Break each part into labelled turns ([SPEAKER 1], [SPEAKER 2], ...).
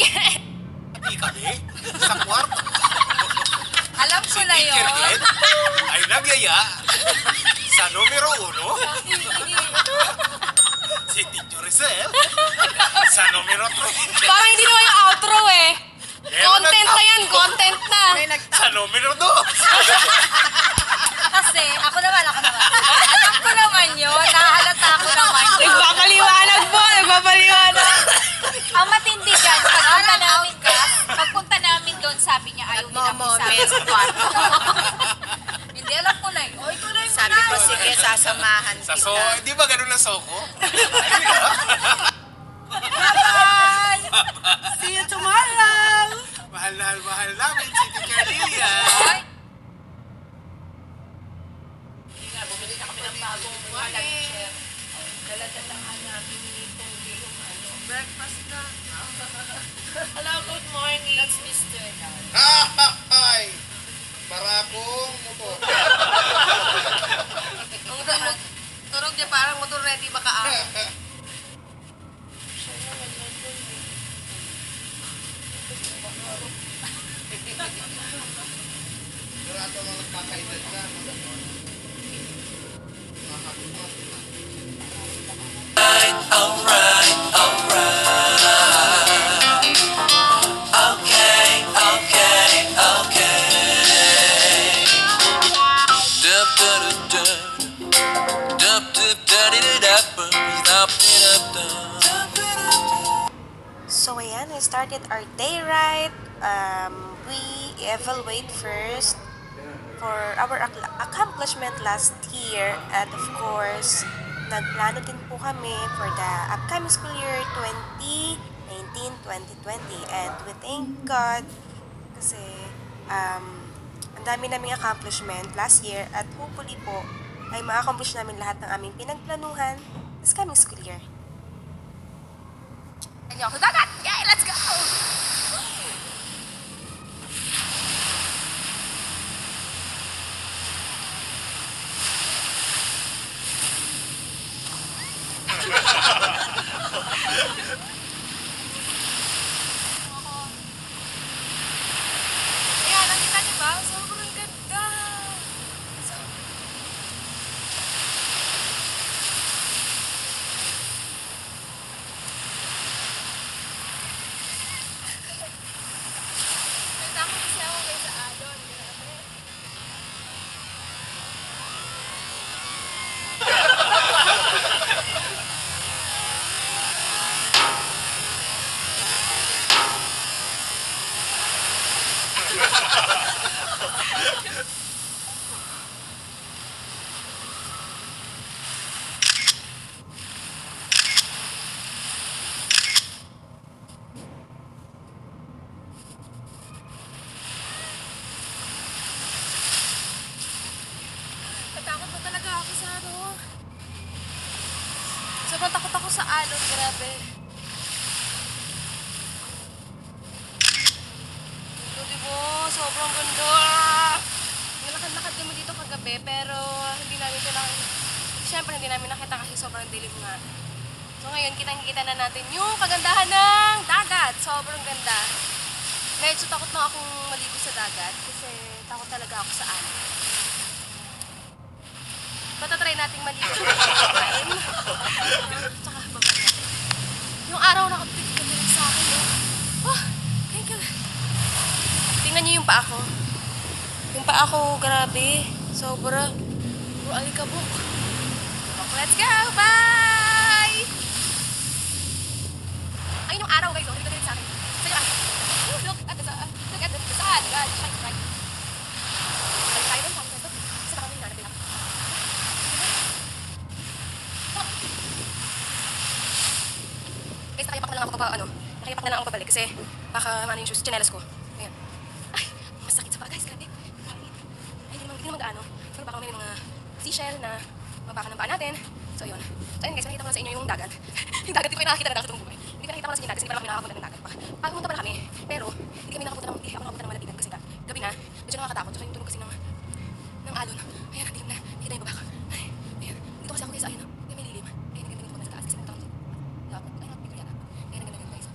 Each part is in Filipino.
[SPEAKER 1] Yes!
[SPEAKER 2] Hindi kami? Sa kwarto?
[SPEAKER 1] Alam ko na yun.
[SPEAKER 2] Kirklet ay nagyaya sa numero 1. Si Tito Rizal sa numero 3.
[SPEAKER 1] Parang hindi naman yung outro eh. Content na yan, content na.
[SPEAKER 2] Sa numero 2.
[SPEAKER 1] Kasi, ako naman. Alam ko naman yun, nahalata ko naman yun.
[SPEAKER 3] Nagpapaliwanag.
[SPEAKER 1] Ang matindi dyan, pagpunta namin doon, sabi niya, ayaw din kami sabi sa kwarto. Hindi, alam ko na yun. O, ito na yung
[SPEAKER 3] Sabi ko, sige, sasamahan
[SPEAKER 2] Sa
[SPEAKER 3] kita.
[SPEAKER 2] di ba ganun ang soko?
[SPEAKER 1] Bye!
[SPEAKER 3] See you tomorrow!
[SPEAKER 2] Mahal namin si Tita Cardelia.
[SPEAKER 1] Bye!
[SPEAKER 3] Bumili na kami ng bagong luncher. Dala-dalahan namin nito yung breakfast na. Hello, good morning. That's Mr.
[SPEAKER 2] Hi! Barakong motor.
[SPEAKER 3] Ang turog niya parang motor ready baka
[SPEAKER 2] Sigurado mga nagkakaedad na.
[SPEAKER 4] So ayan, we started our day right. We evaluate first for our accomplishment last year, and of course, nagplano din po kami for the upcoming school year 2019-2020, and we thank God kasi ang dami naming accomplishment last year, at hopefully po ay ma-accomplish namin lahat ng aming pinagplanuhan this coming school year.
[SPEAKER 1] Kanya ako dagat! Yay! Let's go! Ayan, nakita niyo ba? Sobrang ganda! Nagtako kasi ako kayo sa alon. Grabe. Natakot ba talaga ako sa ano? Sobrang takot ako sa alon, grabe. Ganda, diba? Sobrang ganda. Nalakad-lakad kami dito kagabi, pero hindi namin siyempre hindi namin nakita kasi sobrang dilim nga. So ngayon, kitang-kita na natin yung kagandahan ng dagat. Sobrang ganda. Medyo takot na akong maligo sa dagat kasi takot talaga ako sa alon. Matatry nating maligo sa pagkain. Tsaka baba natin. Yung araw nakapit ka din sa akin, eh. Oh, thank you. Tingnan niyo yung paa ko. Yung paa ko, grabe. Sobra. Puro alikabok. Let's go! Bye! Ayun yung araw, guys. Oh, dito din sa akin. Sa iyo, look at the sun. Look at the sun. God, shine bright. Balik tayo dun. Sabi ko, isa pa kami nanapin ako. Guys, nakayapak na lang ako nakayapak na lang ako pabalik kasi baka ano yung shoes, tsinelas ko. Ayan. Ay, masakit sa paa, guys. Grabe. Ay, hindi naman gaano. Pero baka may mga seashell na mabakan ng paa natin. So, yun. So, ayun guys, nakita ko na sa inyo yung dagat. Yung dagat, hindi ko yung nakakita ng dagat itong buhay. Hindi ko nakita ko na sa inyo yung dagat kasi hindi pa lang kami nakakapunta ng dagat. Pumunta pala kami, pero hindi kami nakapunta ng Malapitan kasi gabi na, medyo nakakatakot. So, yung tunog kasi ng alon. Ayan, dilim na. Nakita yung baba ko. Ay, ayan. Dito kasi ako guys, ayun. Hindi may lilim. Ayun, naganda ko na sa taas kasi nagtakot. Dapat, ayun, picture yata. Ayun, naganda guys.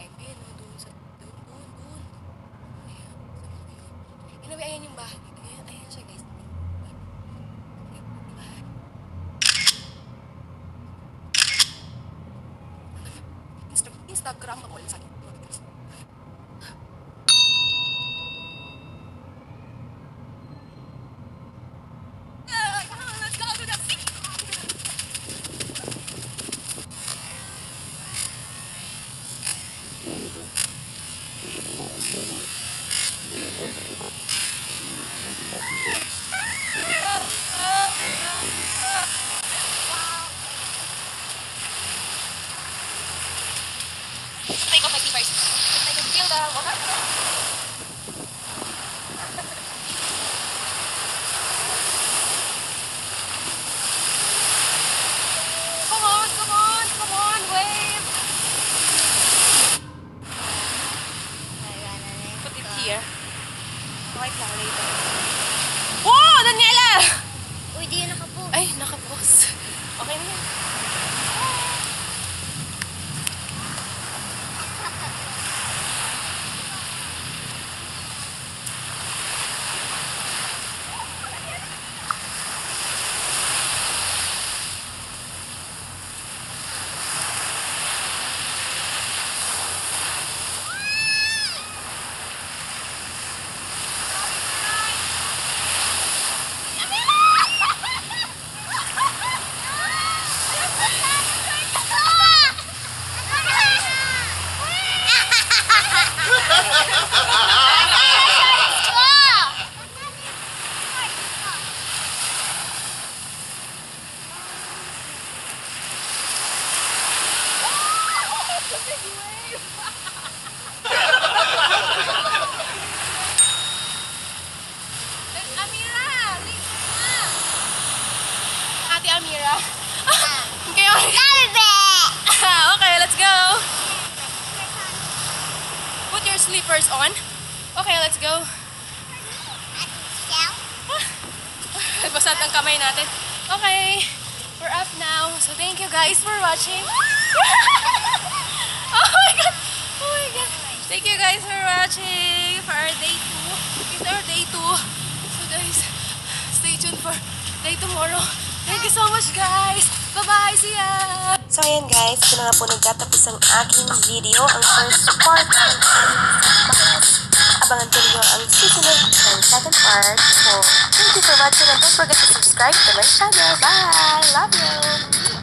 [SPEAKER 1] bahay. Ayan, oh, doon sa... Doon. Ayan, sama kayo. Anyway, ayan yung bahay. Ayan siya, guys. Bahay. Instagram ako ulit sa akin. Let's go to the city! Take off my slippers. I can feel the water. Come on, wave. Put it here. Wait lang, later. Wow, Daniela!
[SPEAKER 5] Uy, di yun nakapost.
[SPEAKER 1] Ay, nakapost. Okay na yan. Ate Amira. Okay, okay, let's go. Put your slippers on. Okay, let's go. Basad ang kamay natin. Okay, we're up now. So thank you guys for watching. Oh my god. Oh my god. Thank you guys for watching for our day 2. It's our day 2. So guys, stay tuned for day tomorrow. Thank you so much guys. Bye-bye. See ya.
[SPEAKER 4] So ayan guys, ito na nga po nagtatapos ang aking video, ang first part ng abangan ko ninyo ang susunod ng second part. So, thank you for watching and don't forget to subscribe to my channel. Bye! Love you!